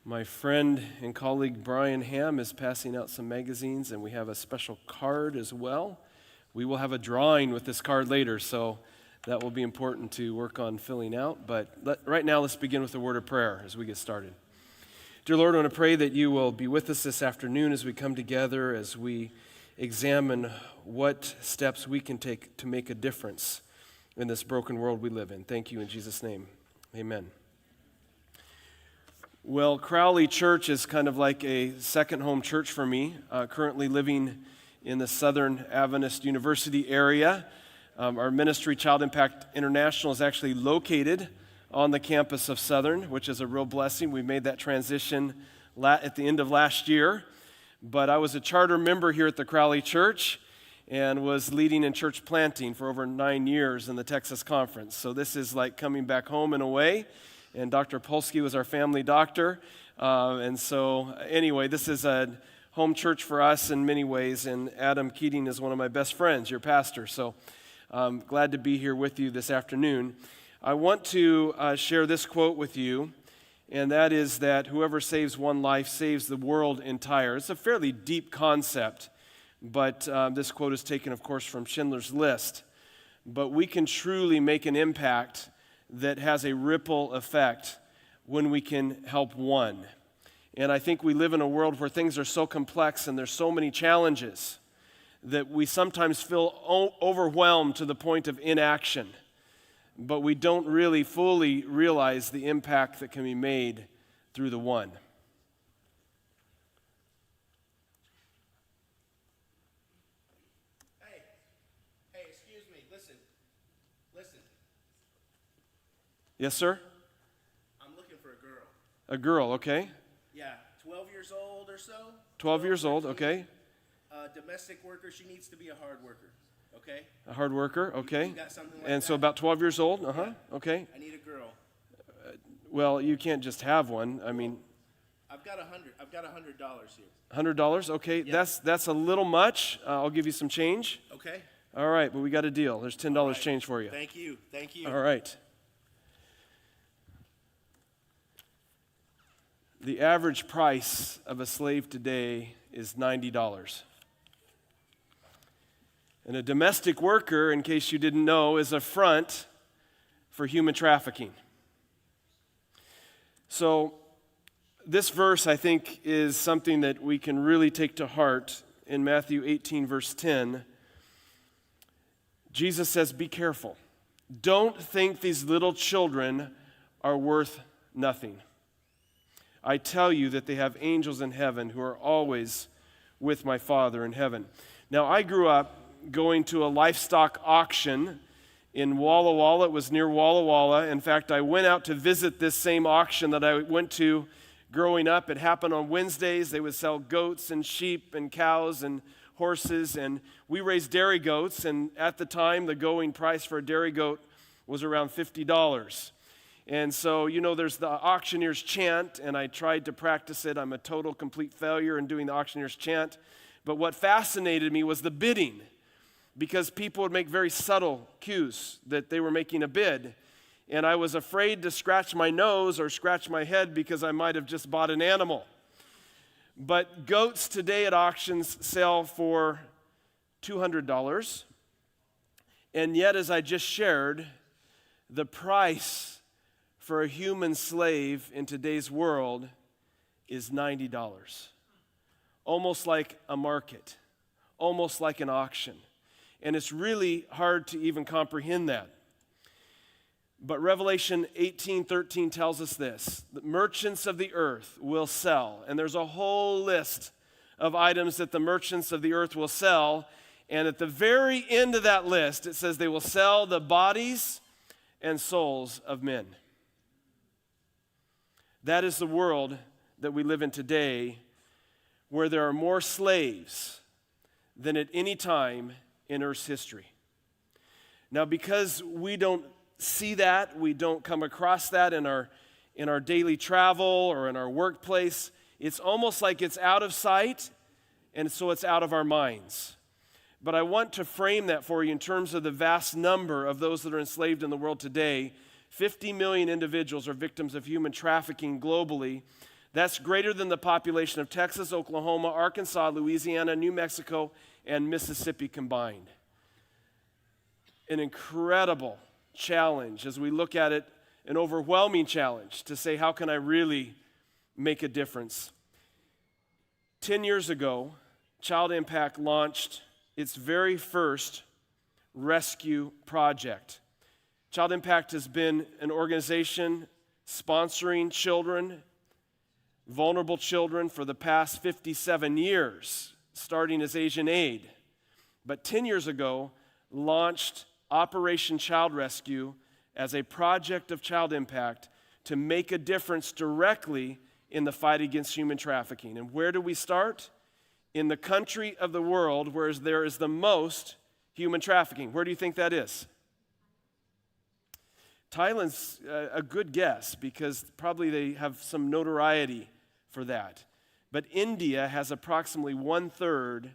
My friend and colleague Brian Ham is passing out some magazines, and we have a special card as well. We will have a drawing with this card later, so that will be important to work on filling out. But right now, let's begin with a word of prayer as we get started. Dear Lord, I want to pray that you will be with us this afternoon as we come together, as we examine what steps we can take to make a difference in this broken world we live in. Thank you in Jesus' name. Amen. Well, Crowley Church is kind of like a second home church for me, currently living in the Southern Adventist University area. Our ministry, Child Impact International, is actually located on the campus of Southern, which is a real blessing. We made that transition at the end of last year, but I was a charter member here at the Crowley Church and was leading in church planting for over 9 years in the Texas Conference. So this is like coming back home in a way. And Dr. Polsky was our family doctor. And so anyway, this is a home church for us in many ways. And Adam Keating is one of my best friends, your pastor. So I'm glad to be here with you this afternoon. I want to share this quote with you, and that is that whoever saves one life saves the world entire. It's a fairly deep concept, but this quote is taken, of course, from Schindler's List. But we can truly make an impact that has a ripple effect when we can help one. And I think we live in a world where things are so complex and there's so many challenges that we sometimes feel overwhelmed to the point of inaction, but we don't really fully realize the impact that can be made through the one. Hey, excuse me, listen. Yes, sir? I'm looking for a girl. A girl, okay. Yeah, 12 years old or so. 12 years old, 13. okay. Domestic worker, she needs to be a hard worker, okay? A hard worker, okay. You got something like And that? so about 12 years old, Yeah. okay. I need a girl. Well, you can't just have one. I mean, I've got $100 here. $100, okay. Yeah. That's a little much. I'll give you some change. Okay? All right, but we got a deal. There's $10 All right. change for you. Thank you. All right. The average price of a slave today is $90. And a domestic worker, in case you didn't know, is a front for human trafficking. So this verse, I think, is something that we can really take to heart. In Matthew 18, verse 10, Jesus says, "Be careful. Don't think these little children are worth nothing. I tell you that they have angels in heaven who are always with my Father in heaven." Now, I grew up going to a livestock auction in Walla Walla. It was near Walla Walla. In fact, I went out to visit this same auction that I went to growing up. It happened on Wednesdays. They would sell goats and sheep and cows and horses, and we raised dairy goats, and at the time, the going price for a dairy goat was around $50. And so, there's the auctioneer's chant, and I tried to practice it. I'm a total, complete failure in doing the auctioneer's chant. But what fascinated me was the bidding, because people would make very subtle cues that they were making a bid. And I was afraid to scratch my nose or scratch my head because I might have just bought an animal. But goats today at auctions sell for $200. And yet, as I just shared, the price for a human slave in today's world is $90. Almost like a market, almost like an auction. And it's really hard to even comprehend that. But Revelation 18:13 tells us this: the merchants of the earth will sell. And there's a whole list of items that the merchants of the earth will sell. And at the very end of that list, it says they will sell the bodies and souls of men. That is the world that we live in today, where there are more slaves than at any time in Earth's history. Now, because we don't see that, we don't come across that in our daily travel or in our workplace, it's almost like it's out of sight, and so it's out of our minds. But I want to frame that for you in terms of the vast number of those that are enslaved in the world today. 50 million individuals are victims of human trafficking globally. That's greater than the population of Texas, Oklahoma, Arkansas, Louisiana, New Mexico, and Mississippi combined. An incredible challenge as we look at it, an overwhelming challenge to say, how can I really make a difference? 10 years ago, Child Impact launched its very first rescue project. Child Impact has been an organization sponsoring children, vulnerable children, for the past 57 years, starting as Asian Aid. But 10 years ago, launched Operation Child Rescue as a project of Child Impact to make a difference directly in the fight against human trafficking. And where do we start? In the country of the world where there is the most human trafficking. Where do you think that is? Thailand's a good guess because probably they have some notoriety for that. But India has approximately 1/3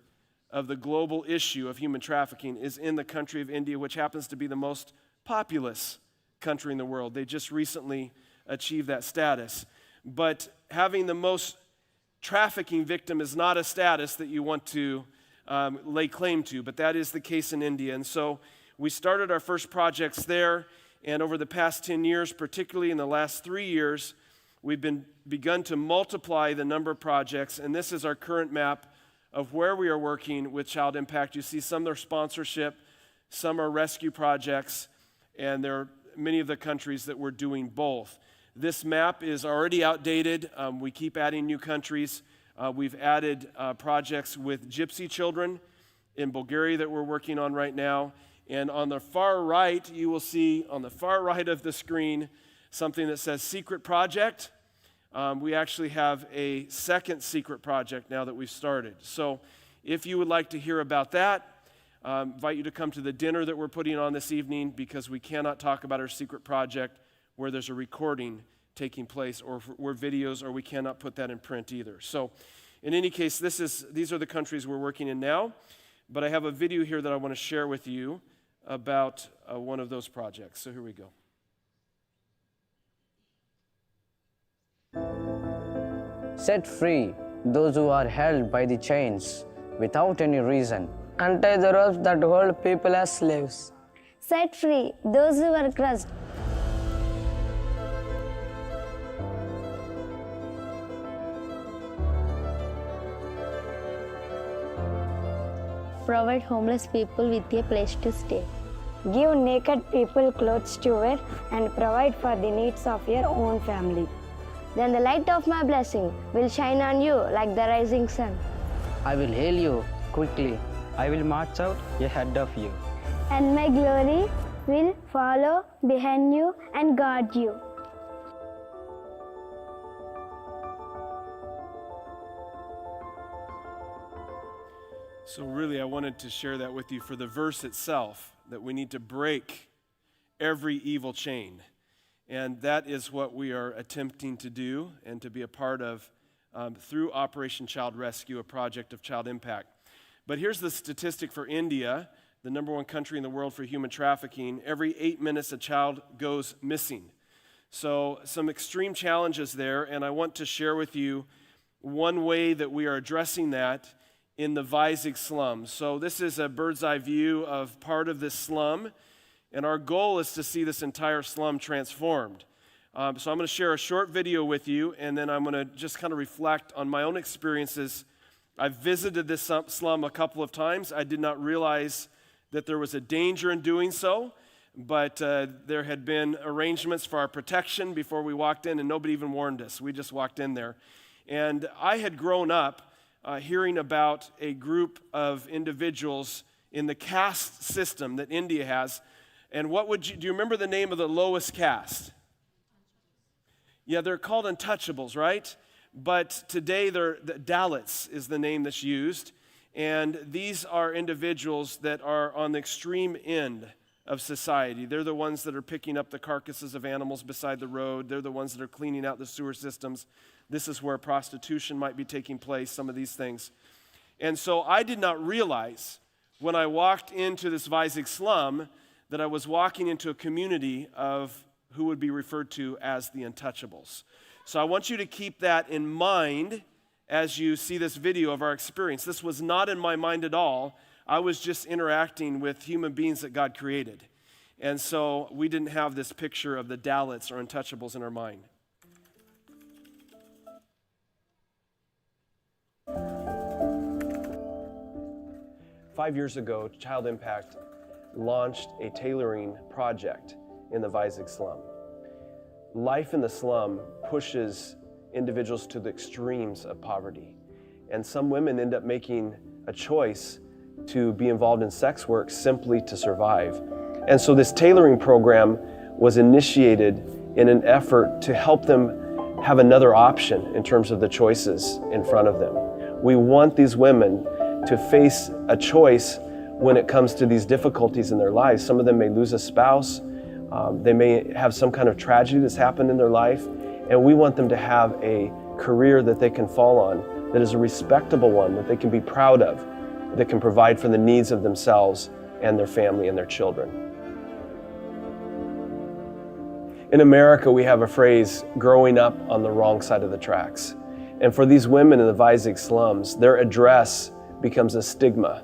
of the global issue of human trafficking is in the country of India, which happens to be the most populous country in the world. They just recently achieved that status. But having the most trafficking victim is not a status that you want to lay claim to, but that is the case in India. And so we started our first projects there, and over the past 10 years, particularly in the last 3 years, we've begun to multiply the number of projects, and this is our current map of where we are working with Child Impact. You see some are sponsorship, some are rescue projects, and there are many of the countries that we're doing both. This map is already outdated. We keep adding new countries. We've added projects with gypsy children in Bulgaria that we're working on right now. And on the far right, you will see on the far right of the screen something that says Secret Project. We actually have a second secret project now that we've started. So if you would like to hear about that, I invite you to come to the dinner that we're putting on this evening, because we cannot talk about our secret project where there's a recording taking place or where videos, or we cannot put that in print either. So in any case, these are the countries we're working in now, but I have a video here that I want to share with you about one of those projects. So here we go. Set free those who are held by the chains without any reason. Untie the ropes that hold people as slaves. Set free those who are crushed. Provide homeless people with a place to stay. Give naked people clothes to wear and provide for the needs of your own family. Then the light of my blessing will shine on you like the rising sun. I will hail you quickly. I will march out ahead of you. And my glory will follow behind you and guard you. So really, I wanted to share that with you for the verse itself, that we need to break every evil chain. And that is what we are attempting to do and to be a part of through Operation Child Rescue, a project of Child Impact. But here's the statistic for India, the number one country in the world for human trafficking. Every 8 minutes, a child goes missing. So some extreme challenges there, and I want to share with you one way that we are addressing that in the Vizag slum. So this is a bird's eye view of part of this slum, and our goal is to see this entire slum transformed. So I'm going to share a short video with you, and then I'm going to just kind of reflect on my own experiences. I've visited this slum a couple of times. I did not realize that there was a danger in doing so, but there had been arrangements for our protection before we walked in, and nobody even warned us. We just walked in there. And I had grown up hearing about a group of individuals in the caste system that India has. And do you remember the name of the lowest caste? Yeah, they're called untouchables, right? But today, the Dalits is the name that's used. And these are individuals that are on the extreme end of society. They're the ones that are picking up the carcasses of animals beside the road. They're the ones that are cleaning out the sewer systems. This is where prostitution might be taking place, some of these things. And so I did not realize when I walked into this Vizag slum that I was walking into a community of who would be referred to as the untouchables. So I want you to keep that in mind as you see this video of our experience. This was not in my mind at all. I was just interacting with human beings that God created. And so we didn't have this picture of the Dalits or untouchables in our mind. Five years ago, Child Impact launched a tailoring project in the Vizig slum. Life in the slum pushes individuals to the extremes of poverty. And some women end up making a choice to be involved in sex work simply to survive. And so this tailoring program was initiated in an effort to help them have another option in terms of the choices in front of them. We want these women to face a choice when it comes to these difficulties in their lives. Some of them may lose a spouse, they may have some kind of tragedy that's happened in their life, and we want them to have a career that they can fall on, that is a respectable one, that they can be proud of, that can provide for the needs of themselves and their family and their children. In America, we have a phrase, growing up on the wrong side of the tracks. And for these women in the Vizig slums, their address becomes a stigma.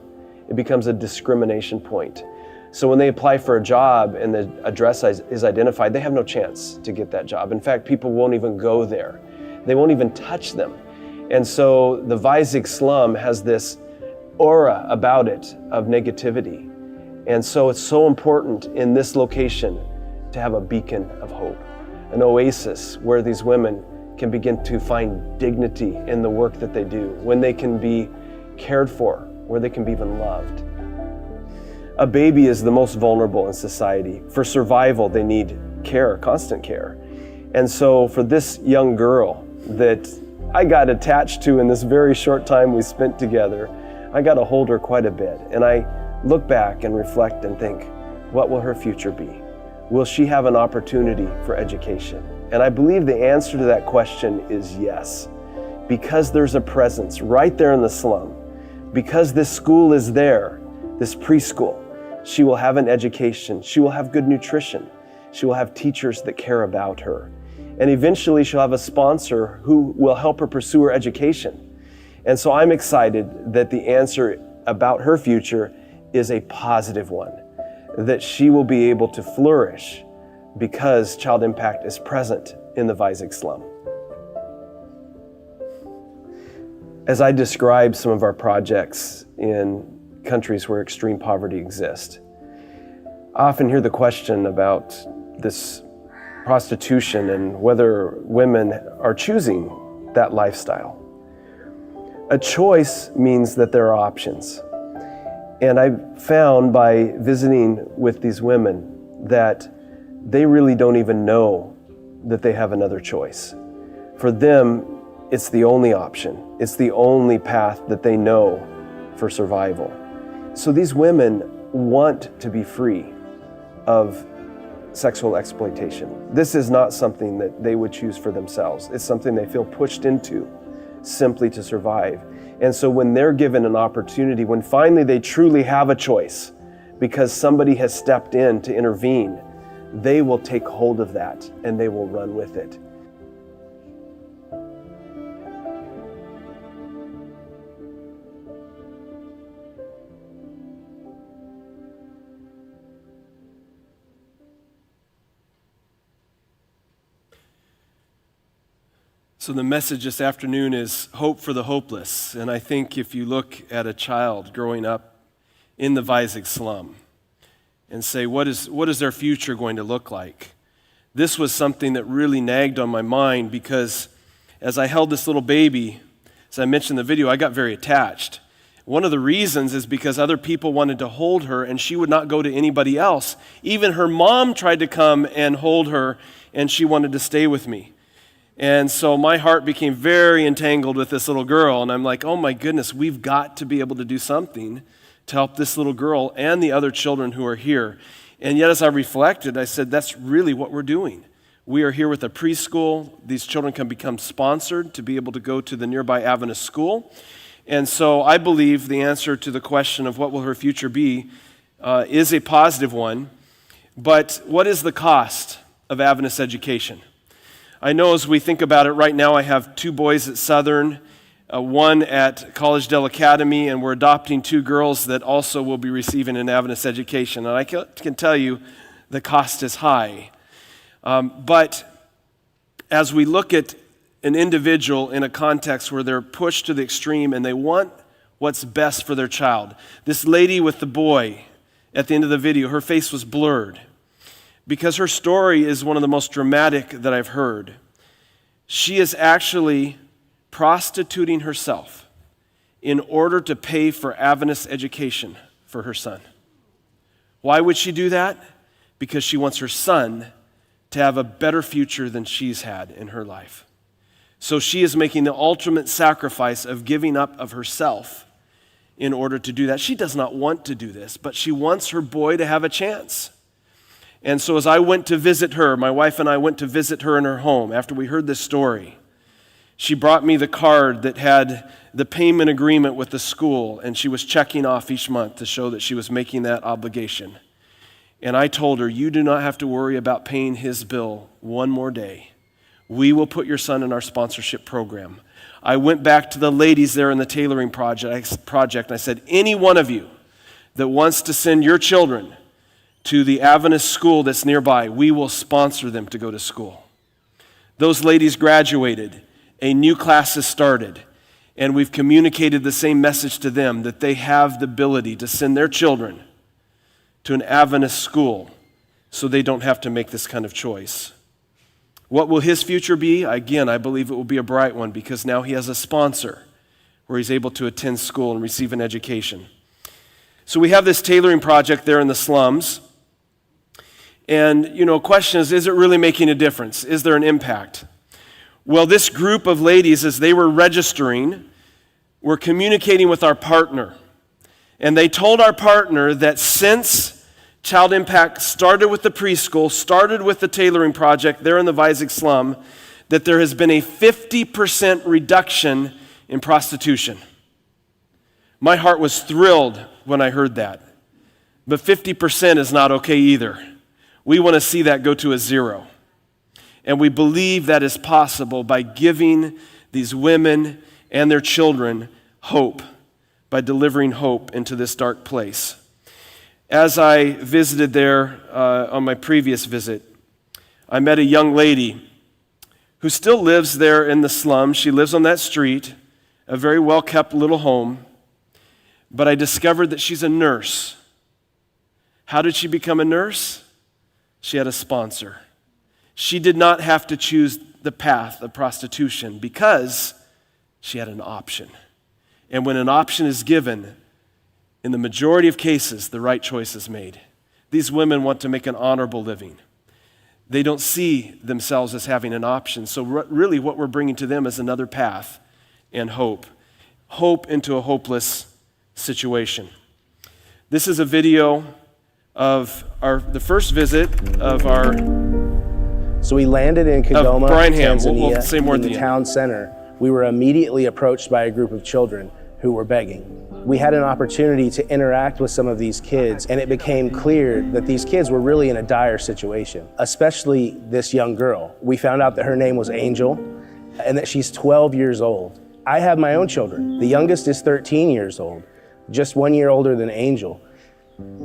It becomes a discrimination point. So when they apply for a job and the address is identified, they have no chance to get that job. In fact, people won't even go there. They won't even touch them. And so the Vizig slum has this aura about it of negativity. And so it's so important in this location to have a beacon of hope, an oasis where these women can begin to find dignity in the work that they do, when they can be cared for, where they can be even loved. A baby is the most vulnerable in society. For survival, they need care, constant care. And so for this young girl that I got attached to in this very short time we spent together, I got to hold her quite a bit. And I look back and reflect and think, what will her future be? Will she have an opportunity for education? And I believe the answer to that question is yes. Because there's a presence right there in the slum, because this school is there, this preschool, she will have an education, she will have good nutrition, she will have teachers that care about her. And eventually she'll have a sponsor who will help her pursue her education. And so I'm excited that the answer about her future is a positive one, that she will be able to flourish because Child Impact is present in the Vizig slum. As I describe some of our projects in countries where extreme poverty exists, I often hear the question about this prostitution and whether women are choosing that lifestyle. A choice means that there are options. And I've found by visiting with these women that they really don't even know that they have another choice. For them, it's the only option. It's the only path that they know for survival. So these women want to be free of sexual exploitation. This is not something that they would choose for themselves. It's something they feel pushed into simply to survive. And so when they're given an opportunity, when finally they truly have a choice because somebody has stepped in to intervene, they will take hold of that and they will run with it. So the message this afternoon is hope for the hopeless. And I think if you look at a child growing up in the Vizig slum and say, what is their future going to look like? This was something that really nagged on my mind because as I held this little baby, as I mentioned in the video, I got very attached. One of the reasons is because other people wanted to hold her and she would not go to anybody else. Even her mom tried to come and hold her and she wanted to stay with me. And so my heart became very entangled with this little girl. And I'm like, oh my goodness, we've got to be able to do something to help this little girl and the other children who are here. And yet as I reflected, I said, that's really what we're doing. We are here with a preschool. These children can become sponsored to be able to go to the nearby Adventist school. And so I believe the answer to the question of what will her future be is a positive one. But what is the cost of Adventist education? I know as we think about it right now, I have 2 boys at Southern, one at College Dell Academy, and we're adopting 2 girls that also will be receiving an Adventist education. And I can tell you the cost is high. But as we look at an individual in a context where they're pushed to the extreme and they want what's best for their child. This lady with the boy at the end of the video, her face was blurred because her story is one of the most dramatic that I've heard. She is actually prostituting herself in order to pay for Adventist education for her son. Why would she do that? Because she wants her son to have a better future than she's had in her life. So she is making the ultimate sacrifice of giving up of herself in order to do that. She does not want to do this, but she wants her boy to have a chance. And so as I went to visit her, my wife and I went to visit her in her home after we heard this story. She brought me the card that had the payment agreement with the school, and she was checking off each month to show that she was making that obligation. And I told her, you do not have to worry about paying his bill one more day. We will put your son in our sponsorship program. I went back to the ladies there in the tailoring project, and I said, any one of you that wants to send your children to the Adventist school that's nearby, we will sponsor them to go to school. Those ladies graduated. A new class has started, and we've communicated the same message to them that they have the ability to send their children to an Adventist school so they don't have to make this kind of choice. What will his future be? Again, I believe it will be a bright one because now he has a sponsor where he's able to attend school and receive an education. So we have this tailoring project there in the slums. And, question is it really making a difference? Is there an impact? Well, this group of ladies, as they were registering, were communicating with our partner. And they told our partner that since Child Impact started with the preschool, started with the tailoring project there in the Weizig slum, that there has been a 50% reduction in prostitution. My heart was thrilled when I heard that. But 50% is not okay either. We want to see that go to a 0. And we believe that is possible by giving these women and their children hope, by delivering hope into this dark place. As I visited there on my previous visit, I met a young lady who still lives there in the slum. She lives on that street, a very well-kept little home, but I discovered that she's a nurse. How did she become a nurse? She had a sponsor. She did not have to choose the path of prostitution because she had an option. And when an option is given, in the majority of cases, the right choice is made. These women want to make an honorable living. They don't see themselves as having an option. So really what we're bringing to them is another path and hope. Hope into a hopeless situation. This is a video of the first visit of our... So we landed in Kigoma, Tanzania, we'll say more in the town center. We were immediately approached by a group of children who were begging. We had an opportunity to interact with some of these kids, and it became clear that these kids were really in a dire situation, especially this young girl. We found out that her name was Angel and that she's 12 years old. I have my own children. The youngest is 13 years old, just 1 year older than Angel.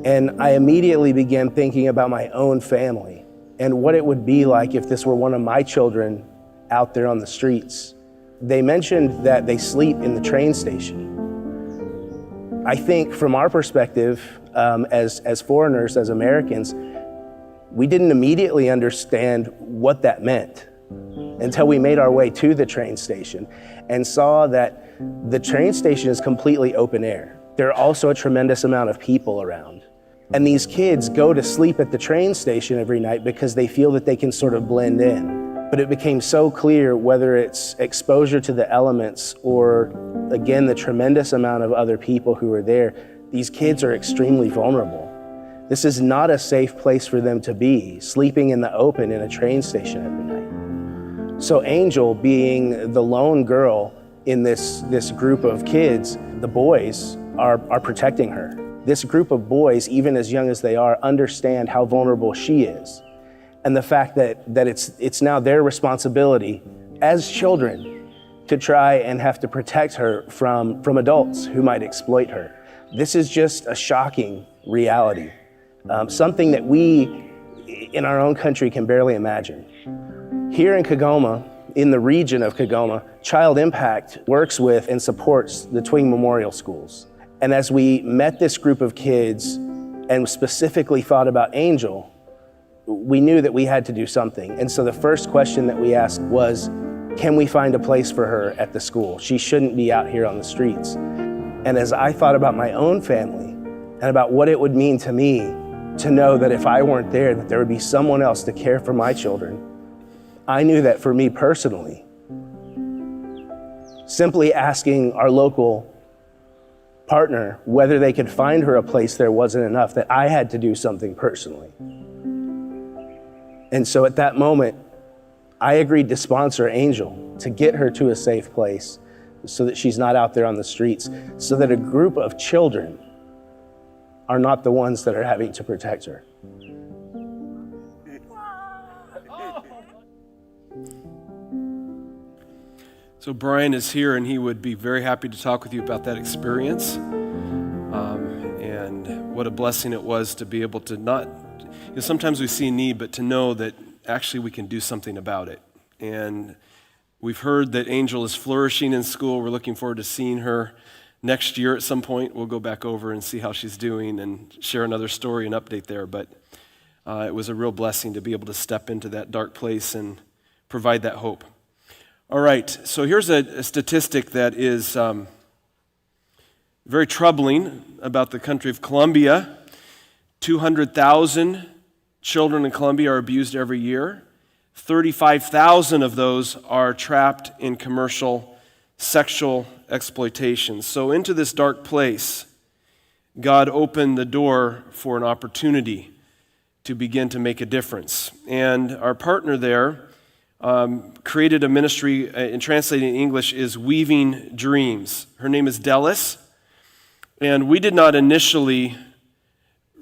And I immediately began thinking about my own family and what it would be like if this were one of my children out there on the streets. They mentioned that they sleep in the train station. I think from our perspective, as foreigners, as Americans, we didn't immediately understand what that meant until we made our way to the train station and saw that the train station is completely open air. There are also a tremendous amount of people around. And these kids go to sleep at the train station every night because they feel that they can sort of blend in. But it became so clear, whether it's exposure to the elements or, again, the tremendous amount of other people who are there, these kids are extremely vulnerable. This is not a safe place for them to be, sleeping in the open in a train station every night. So Angel, being the lone girl in this group of kids, the boys are protecting her. This group of boys, even as young as they are, understand how vulnerable she is. and the fact that it's now their responsibility as children to try and have to protect her from adults who might exploit her. This is just a shocking reality, something that we in our own country can barely imagine. Here in Kigoma, in the region of Kigoma, Child Impact works with and supports the Twing Memorial Schools. And as we met this group of kids and specifically thought about Angel, we knew that we had to do something. And so the first question that we asked was, can we find a place for her at the school? She shouldn't be out here on the streets. And as I thought about my own family and about what it would mean to me to know that if I weren't there, that there would be someone else to care for my children, I knew that for me personally, simply asking our local partner whether they could find her a place there wasn't enough, that I had to do something personally. And so at that moment, I agreed to sponsor Angel to get her to a safe place so that she's not out there on the streets, so that a group of children are not the ones that are having to protect her. So Brian is here, and he would be very happy to talk with you about that experience, and what a blessing it was to be able to not, sometimes we see need, but to know that actually we can do something about it. And we've heard that Angel is flourishing in school. We're looking forward to seeing her next year at some point. We'll go back over and see how she's doing and share another story and update there. But it was a real blessing to be able to step into that dark place and provide that hope. All right, so here's a statistic that is very troubling about the country of Colombia. 200,000 children in Colombia are abused every year. 35,000 of those are trapped in commercial sexual exploitation. So into this dark place, God opened the door for an opportunity to begin to make a difference. And our partner there created a ministry, in translating in English, is Weaving Dreams. Her name is Delis. And we did not initially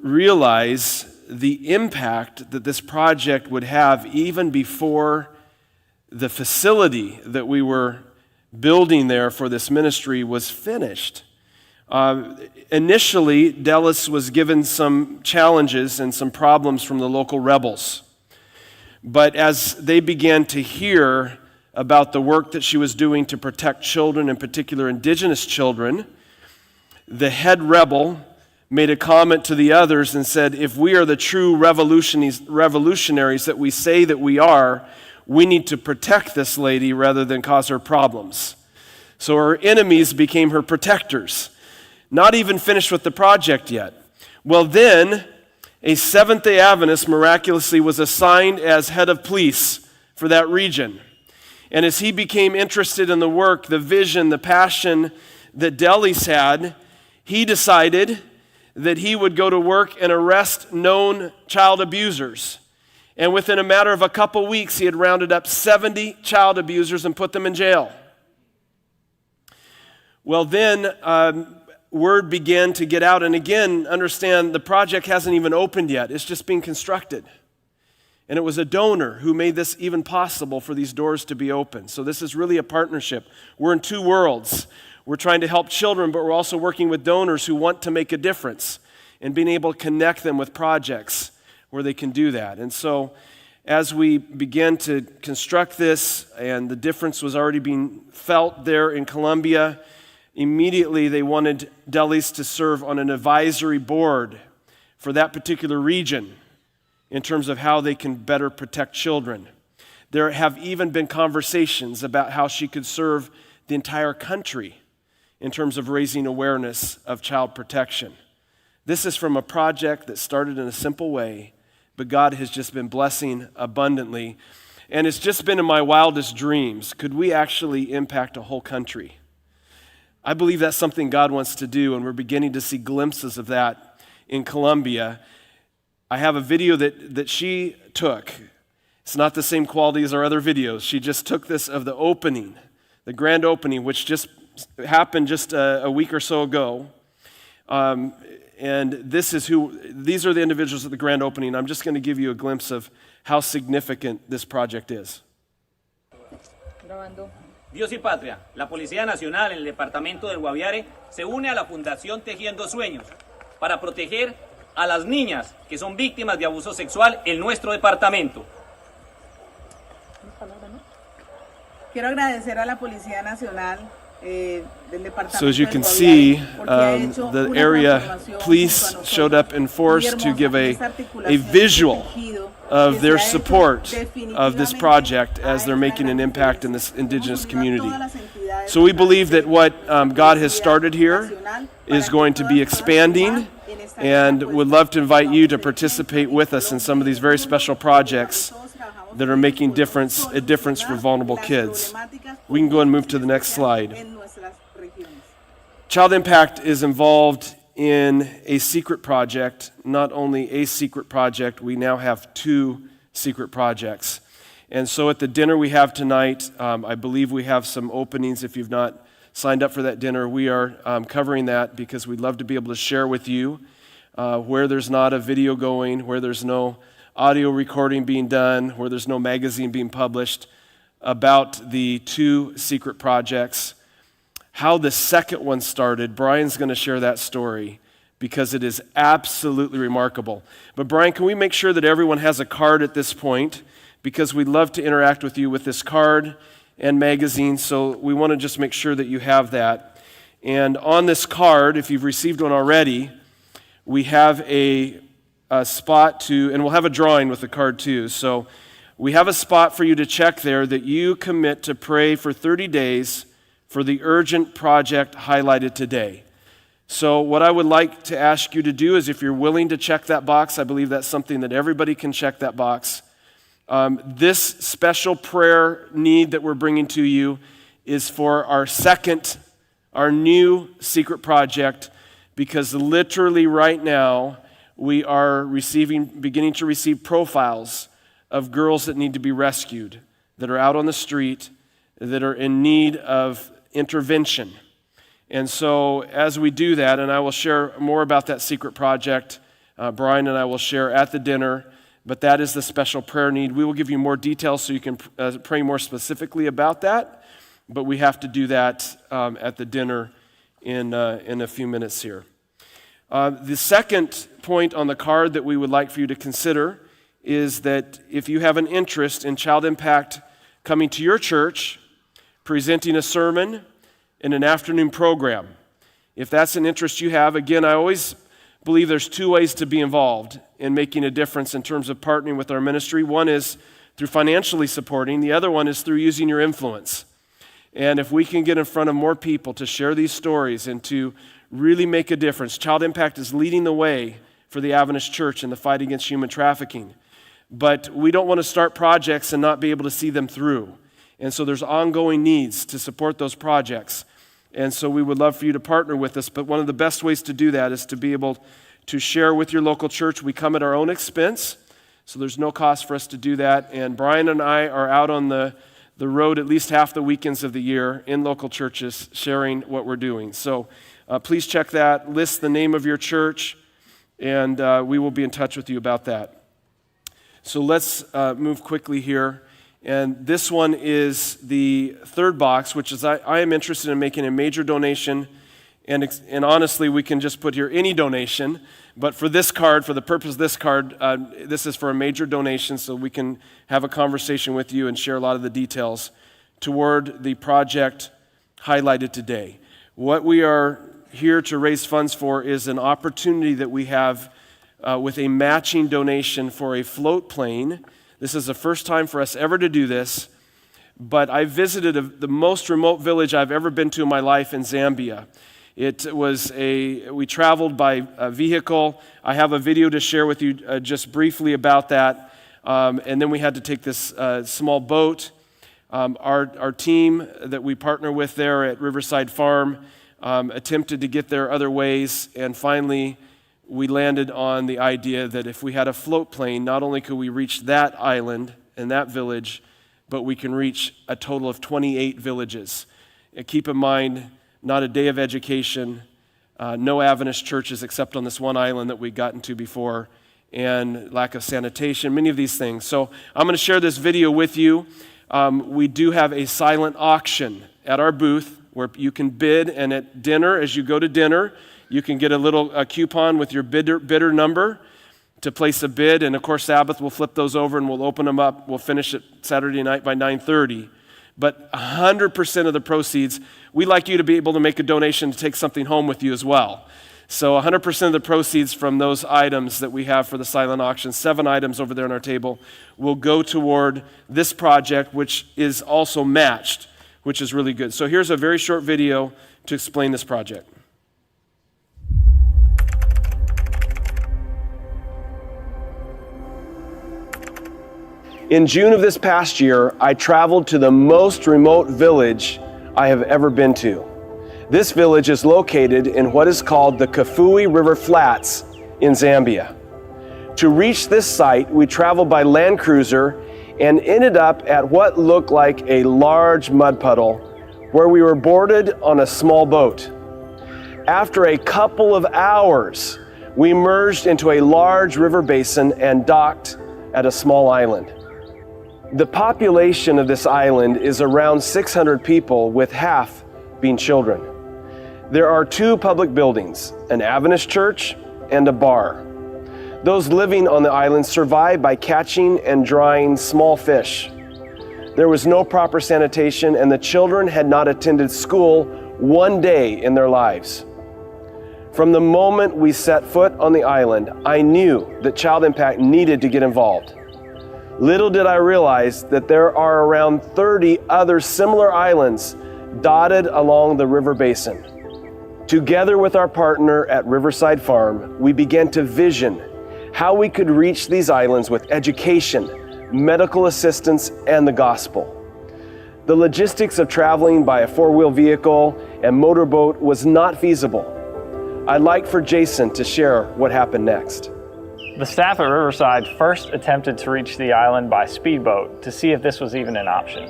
realize the impact that this project would have even before the facility that we were building there for this ministry was finished. Initially, Delis was given some challenges and some problems from the local rebels. But as they began to hear about the work that she was doing to protect children, in particular indigenous children, the head rebel made a comment to the others and said, if we are the true revolutionaries that we say that we are, we need to protect this lady rather than cause her problems. So her enemies became her protectors. Not even finished with the project yet. Well then, a Seventh-day Adventist miraculously was assigned as head of police for that region. And as he became interested in the work, the vision, the passion that Delis had, he decided that he would go to work and arrest known child abusers. And within a matter of a couple weeks, he had rounded up 70 child abusers and put them in jail. Well then, word began to get out, and again, understand the project hasn't even opened yet. It's just being constructed. And it was a donor who made this even possible for these doors to be open. So this is really a partnership. We're in two worlds. We're trying to help children, but we're also working with donors who want to make a difference and being able to connect them with projects where they can do that. And so as we began to construct this, and the difference was already being felt there in Colombia, immediately they wanted Delis to serve on an advisory board for that particular region in terms of how they can better protect children. There have even been conversations about how she could serve the entire country in terms of raising awareness of child protection. This is from a project that started in a simple way, but God has just been blessing abundantly. And it's just been in my wildest dreams. Could we actually impact a whole country? I believe that's something God wants to do, and we're beginning to see glimpses of that in Colombia. I have a video that she took. It's not the same quality as our other videos. She just took this of the opening, the grand opening, which just happened just a week or so ago. and these are the individuals at the grand opening. I'm just going to give you a glimpse of how significant this project is. Dios y Patria, la Policía Nacional en el Departamento del Guaviare se une a la Fundación Tejiendo Sueños para proteger a las niñas que son víctimas de abuso sexual en nuestro departamento. Quiero agradecer a la Policía Nacional del Departamento So as you del can Guaviare see, porque ha hecho the una area transformación police junto a nosotros. showed up in force Muy to give hermosa esta a articulación, visual este tejido of que their se ha hecho support of this definitivamente project as a they're esta making an gran impact in diferencia. this indigenous Hemos unido a community. todas las entidades So we believe that what God has Policía started here Nacional is para going que to be todas puedan expanding, sumar en esta and lucha, would pues, love to invite you to vamos a participate with us in some of these very special projects that are making a difference for vulnerable kids. We can go and move to the next slide. en nuestras regiones. Child Impact is involved in a secret project, not only a secret project, we now have 2 secret projects. And so at the dinner we have tonight, I believe we have some openings. If you've not signed up for that dinner, we are covering that because we'd love to be able to share with you where there's not a video going, where there's no audio recording being done, where there's no magazine being published, about the 2 secret projects. How the second one started, Brian's going to share that story because it is absolutely remarkable. But Brian, can we make sure that everyone has a card at this point? Because we'd love to interact with you with this card and magazine, so we want to just make sure that you have that. And on this card, if you've received one already, we have a spot to, and we'll have a drawing with the card too. So we have a spot for you to check there that you commit to pray for 30 days for the urgent project highlighted today. So what I would like to ask you to do is, if you're willing to check that box, I believe that's something that everybody can check that box. This special prayer need that we're bringing to you is for our new secret project, because literally right now we are beginning to receive profiles of girls that need to be rescued, that are out on the street, that are in need of intervention. And so as we do that, and I will share more about that secret project, Brian and I will share at the dinner, but that is the special prayer need. We will give you more details so you can pray more specifically about that, but we have to do that at the dinner in a few minutes here. The second point on the card that we would like for you to consider is that if you have an interest in Child Impact coming to your church, presenting a sermon in an afternoon program, if that's an interest you have, again, I always believe there's 2 ways to be involved in making a difference in terms of partnering with our ministry. One is through financially supporting. The other one is through using your influence. And if we can get in front of more people to share these stories and to really make a difference, Child Impact is leading the way for the Adventist Church in the fight against human trafficking. But we don't want to start projects and not be able to see them through. And so there's ongoing needs to support those projects. And so we would love for you to partner with us. But one of the best ways to do that is to be able to share with your local church. We come at our own expense, so there's no cost for us to do that. And Brian and I are out on the road at least half the weekends of the year in local churches sharing what we're doing. So please check that, list the name of your church, and we will be in touch with you about that. So let's move quickly here. And this one is the third box, which is I am interested in making a major donation. And honestly, we can just put here any donation. But for this card, for the purpose of this card, this is for a major donation, so we can have a conversation with you and share a lot of the details toward the project highlighted today. What we are here to raise funds for is an opportunity that we have with a matching donation for a float plane. This is the first time for us ever to do this, but I visited the most remote village I've ever been to in my life in Zambia. We traveled by a vehicle. I have a video to share with you just briefly about that. And then we had to take this small boat. Our team that we partner with there at Riverside Farm attempted to get there other ways, and finally we landed on the idea that if we had a float plane, not only could we reach that island and that village, but we can reach a total of 28 villages. And keep in mind, not a day of education, no Adventist churches except on this one island that we got into before, and lack of sanitation, many of these things. So I'm going to share this video with you. We do have a silent auction at our booth where you can bid, and at dinner, as you go to dinner, you can get a little coupon with your bidder number to place a bid, and of course Sabbath will flip those over and we'll open them up. We'll finish it Saturday night by 9:30. But 100% of the proceeds, we like you to be able to make a donation to take something home with you as well. So 100% of the proceeds from those items that we have for the silent auction, 7 items over there on our table, will go toward this project, which is also matched, which is really good. So here's a very short video to explain this project. In June of this past year, I traveled to the most remote village I have ever been to. This village is located in what is called the Kafue River Flats in Zambia. To reach this site, we traveled by land cruiser and ended up at what looked like a large mud puddle where we were boarded on a small boat. After a couple of hours, we merged into a large river basin and docked at a small island. The population of this island is around 600 people, with half being children. There are 2 public buildings, an Adventist church and a bar. Those living on the island survive by catching and drying small fish. There was no proper sanitation, and the children had not attended school one day in their lives. From the moment we set foot on the island, I knew that Child Impact needed to get involved. Little did I realize that there are around 30 other similar islands dotted along the river basin. Together with our partner at Riverside Farm, we began to vision how we could reach these islands with education, medical assistance, and the gospel. The logistics of traveling by a 4-wheel vehicle and motorboat was not feasible. I'd like for Jason to share what happened next. The staff at Riverside first attempted to reach the island by speedboat to see if this was even an option.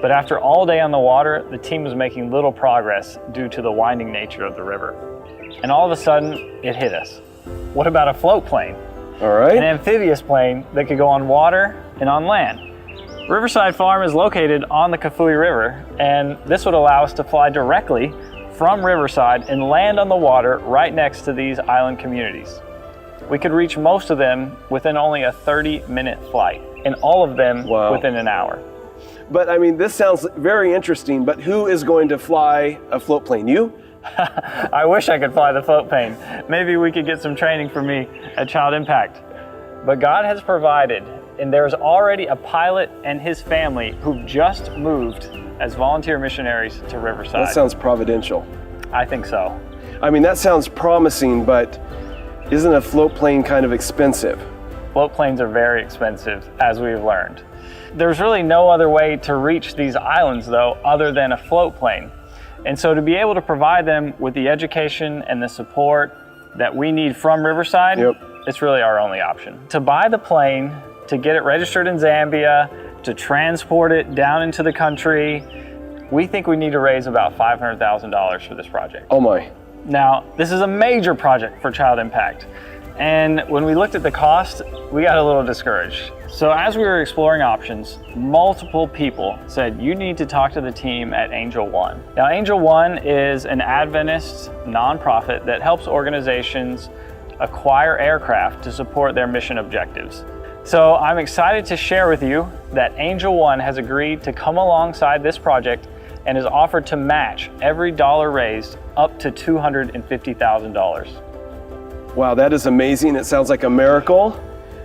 But after all day on the water, the team was making little progress due to the winding nature of the river. And all of a sudden, it hit us. What about a float plane? All right. An amphibious plane that could go on water and on land. Riverside Farm is located on the Kafue River, and this would allow us to fly directly from Riverside and land on the water right next to these island communities. We could reach most of them within only a 30-minute flight, and all of them within an hour. But I mean, this sounds very interesting, but who is going to fly a float plane? You? I wish I could fly the float plane. Maybe we could get some training for me at Child Impact. But God has provided, and there's already a pilot and his family who've just moved as volunteer missionaries to Riverside. That sounds providential. I think so. I mean, that sounds promising, but isn't a float plane kind of expensive? Float planes are very expensive, as we've learned. There's really no other way to reach these islands, though, other than a float plane. And so to be able to provide them with the education and the support that we need from Riverside, it's really our only option. To buy the plane, to get it registered in Zambia, to transport it down into the country, we think we need to raise about $500,000 for this project. Oh my. Now, this is a major project for Child Impact. And when we looked at the cost, we got a little discouraged. So as we were exploring options, multiple people said, you need to talk to the team at Angel One. Now, Angel One is an Adventist nonprofit that helps organizations acquire aircraft to support their mission objectives. So I'm excited to share with you that Angel One has agreed to come alongside this project and has offered to match every dollar raised up to $250,000. Wow, that is amazing. It sounds like a miracle.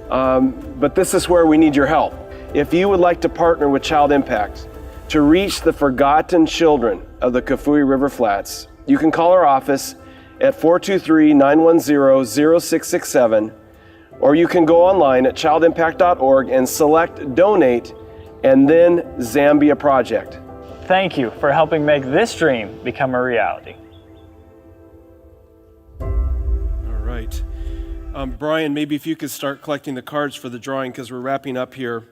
But this is where we need your help. If you would like to partner with Child Impact to reach the forgotten children of the Kafue River Flats, you can call our office at 423-910-0667, or you can go online at childimpact.org and select Donate and then Zambia Project. Thank you for helping make this dream become a reality. All right. Brian, maybe if you could start collecting the cards for the drawing because we're wrapping up here.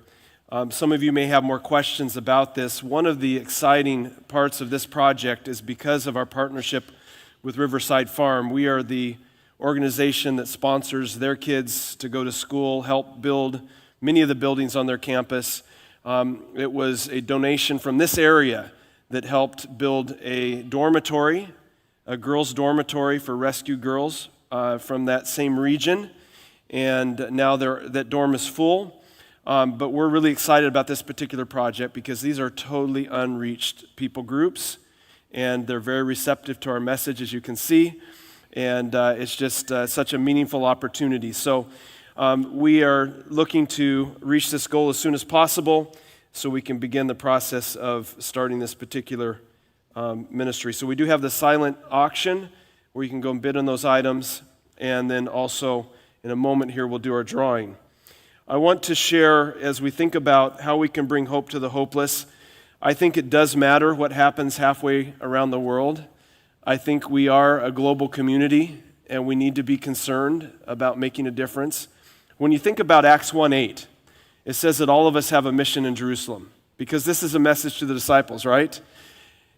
Some of you may have more questions about this. One of the exciting parts of this project is because of our partnership with Riverside Farm. We are the organization that sponsors their kids to go to school, help build many of the buildings on their campus. It was a donation from this area that helped build a dormitory, a girls' dormitory for rescue girls from that same region. And now that dorm is full. But we're really excited about this particular project because these are totally unreached people groups, and they're very receptive to our message, as you can see. And it's just such a meaningful opportunity. So we are looking to reach this goal as soon as possible so we can begin the process of starting this particular ministry. So we do have the silent auction where you can go and bid on those items, and then also in a moment here we'll do our drawing. I want to share, as we think about how we can bring hope to the hopeless, I think it does matter what happens halfway around the world. I think we are a global community, and we need to be concerned about making a difference. When you think about Acts 1:8, it says that all of us have a mission in Jerusalem, because this is a message to the disciples, right?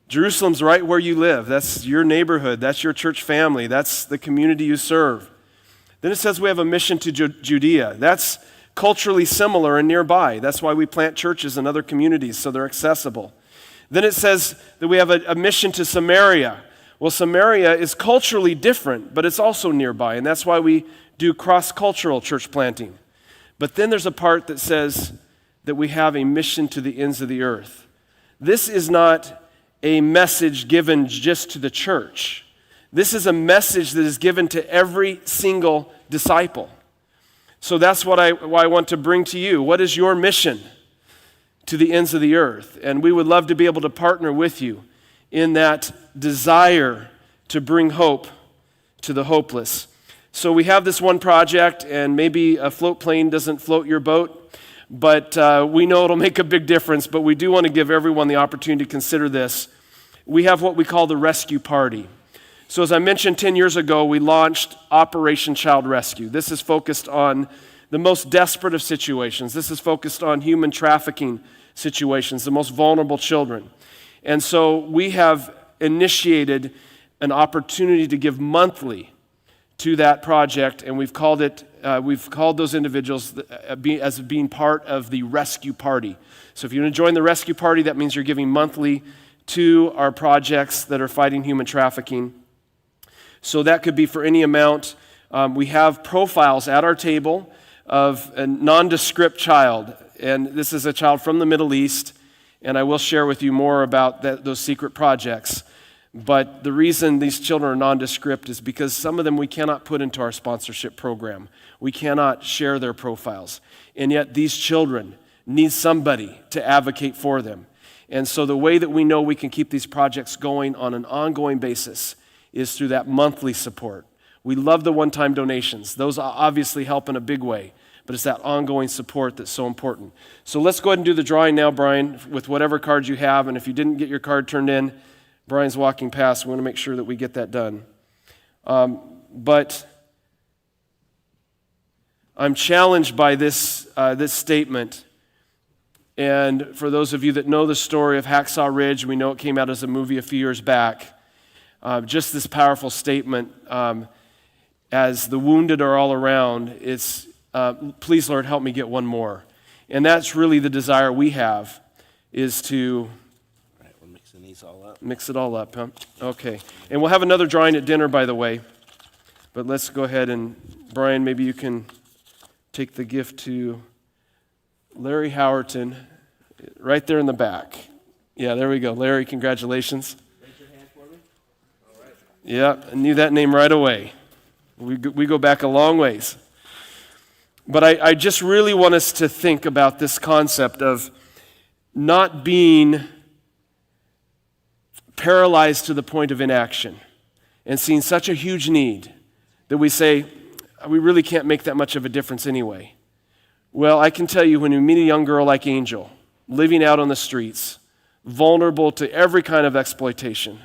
Jerusalem's right where you live. That's your neighborhood. That's your church family. That's the community you serve. Then it says we have a mission to Judea. That's culturally similar and nearby. That's why we plant churches in other communities, so they're accessible. Then it says that we have a mission to Samaria. Well, Samaria is culturally different, but it's also nearby, and that's why we do cross-cultural church planting. But then there's a part that says that we have a mission to the ends of the earth. This is not a message given just to the church. This is a message that is given to every single disciple. So that's why I want to bring to you. What is your mission to the ends of the earth? And we would love to be able to partner with you in that desire to bring hope to the hopeless. So we have this one project, and maybe a float plane doesn't float your boat, but we know it'll make a big difference, but we do want to give everyone the opportunity to consider this. We have what we call the Rescue Party. So as I mentioned 10 years ago, we launched Operation Child Rescue. This is focused on the most desperate of situations. This is focused on human trafficking situations, the most vulnerable children. And so we have initiated an opportunity to give monthly to that project, and we've called those individuals as being part of the Rescue Party. So if you want to join the Rescue Party, that means you're giving monthly to our projects that are fighting human trafficking. So that could be for any amount. We have profiles at our table of a nondescript child, and this is a child from the Middle East, and I will share with you more about those secret projects. But the reason these children are nondescript is because some of them we cannot put into our sponsorship program. We cannot share their profiles. And yet these children need somebody to advocate for them. And so the way that we know we can keep these projects going on an ongoing basis is through that monthly support. We love the one-time donations. Those obviously help in a big way, but it's that ongoing support that's so important. So let's go ahead and do the drawing now, Brian, with whatever cards you have. And if you didn't get your card turned in, Brian's walking past. We want to make sure that we get that done. But I'm challenged by this statement. And for those of you that know the story of Hacksaw Ridge, we know it came out as a movie a few years back. Just this powerful statement, as the wounded are all around, it's, please, Lord, help me get one more. And that's really the desire we have, is to mix it all up, huh? Okay. And we'll have another drawing at dinner, by the way. But let's go ahead and, Brian, maybe you can take the gift to Larry Howerton, right there in the back. Yeah, there we go. Larry, congratulations. Raise your hand for me. All right. Yeah, I knew that name right away. We go back a long ways. But I just really want us to think about this concept of not being paralyzed to the point of inaction and seeing such a huge need that we say, we really can't make that much of a difference anyway. Well, I can tell you, when you meet a young girl like Angel, living out on the streets, vulnerable to every kind of exploitation,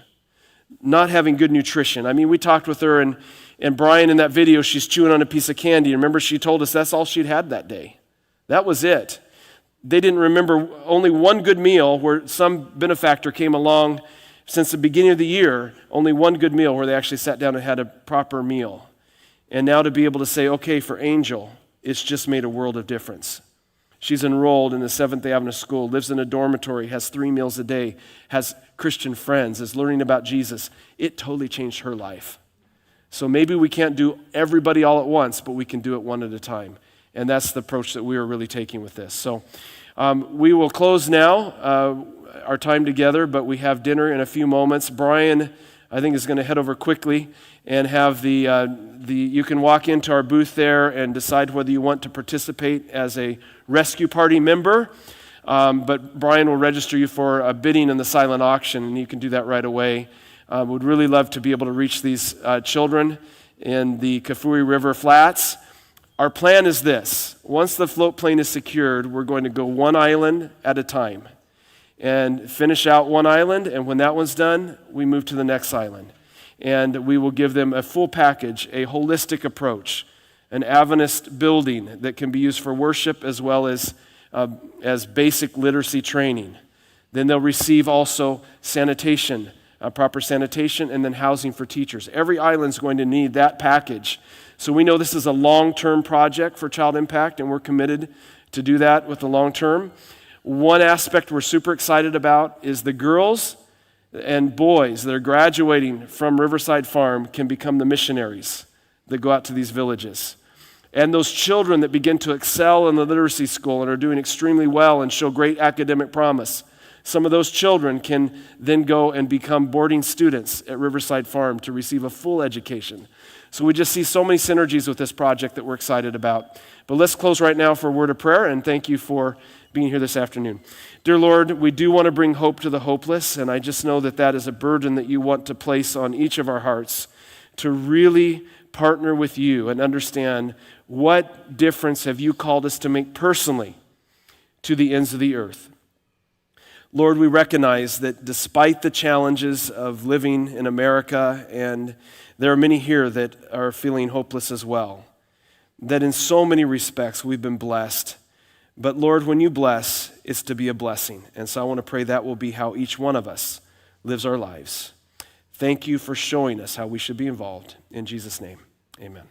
not having good nutrition. I mean, we talked with her, and Brian, in that video, she's chewing on a piece of candy. Remember, she told us that's all she'd had that day. That was it. They didn't remember only one good meal where some benefactor came along since the beginning of the year, only one good meal where they actually sat down and had a proper meal. And now to be able to say, okay, for Angel, it's just made a world of difference. She's enrolled in the Seventh-day Adventist school, lives in a dormitory, has 3 meals a day, has Christian friends, is learning about Jesus. It totally changed her life. So maybe we can't do everybody all at once, but we can do it one at a time. And that's the approach that we are really taking with this. So we will close now our time together, but we have dinner in a few moments. Brian, I think, is going to head over quickly and have you can walk into our booth there and decide whether you want to participate as a rescue party member. But Brian will register you for a bidding in the silent auction, and you can do that right away. Would really love to be able to reach these children in the Kafui River flats. Our plan is this. Once the float plane is secured, we're going to go one island at a time and finish out one island, and when that one's done, we move to the next island. And we will give them a full package, a holistic approach, an Adventist building that can be used for worship as well as basic literacy training. Then they'll receive also sanitation, proper sanitation, and then housing for teachers. Every island's going to need that package. So we know this is a long-term project for Child Impact, and we're committed to do that with the long term. One aspect we're super excited about is the girls and boys that are graduating from Riverside Farm can become the missionaries that go out to these villages. And those children that begin to excel in the literacy school and are doing extremely well and show great academic promise, some of those children can then go and become boarding students at Riverside Farm to receive a full education. So we just see so many synergies with this project that we're excited about. But let's close right now for a word of prayer, and thank you for being here this afternoon. Dear Lord, we do want to bring hope to the hopeless, and I just know that that is a burden that you want to place on each of our hearts to really partner with you and understand what difference have you called us to make personally to the ends of the earth. Lord, we recognize that despite the challenges of living in America, and there are many here that are feeling hopeless as well, that in so many respects we've been blessed. But Lord, when you bless, it's to be a blessing. And so I want to pray that will be how each one of us lives our lives. Thank you for showing us how we should be involved. In Jesus' name, amen.